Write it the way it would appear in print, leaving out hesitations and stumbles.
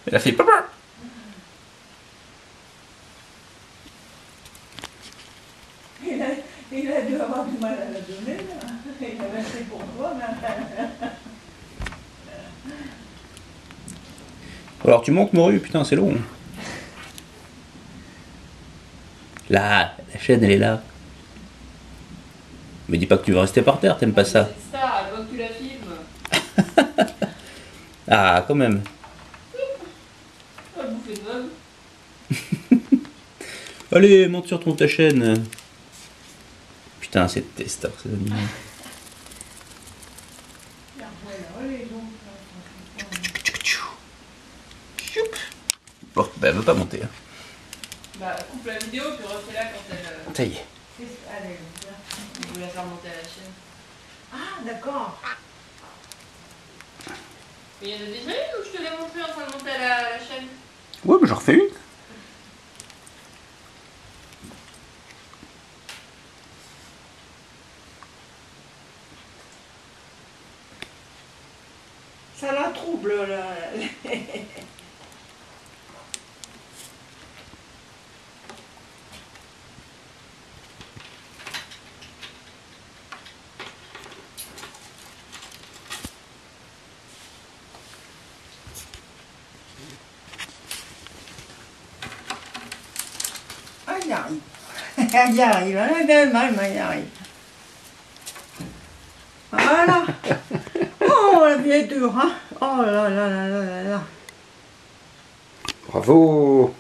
Elle a fait papa. Il a dû avoir du mal à la donner, là. Il a versé pour toi, mais... Alors tu montes Moru, putain c'est long. Là, la chaîne elle est là. Mais dis pas que tu vas rester par terre, t'aimes pas ça. C'est une star, elle veut que tu la filmes. Ah quand même. Elle va bouffer de meubles. Allez, monte sur ta chaîne. Putain, c'est testeur, ces animaux. Bon, bah elle veut pas monter. Hein. Bah, coupe la vidéo, puis refais-la quand elle. Ça y est. Allez, Je veux la faire monter à la chaîne. ah, d'accord. Mais il y en a déjà une où je te l'ai montré en train de monter à la chaîne. Ouais, mais j'en refais une. Ça la trouble, là. Ah, il y arrive. Il y arrive, il y arrive. Voilà. Oh, la vie est dure, hein. Oh là là là là là là. Bravo.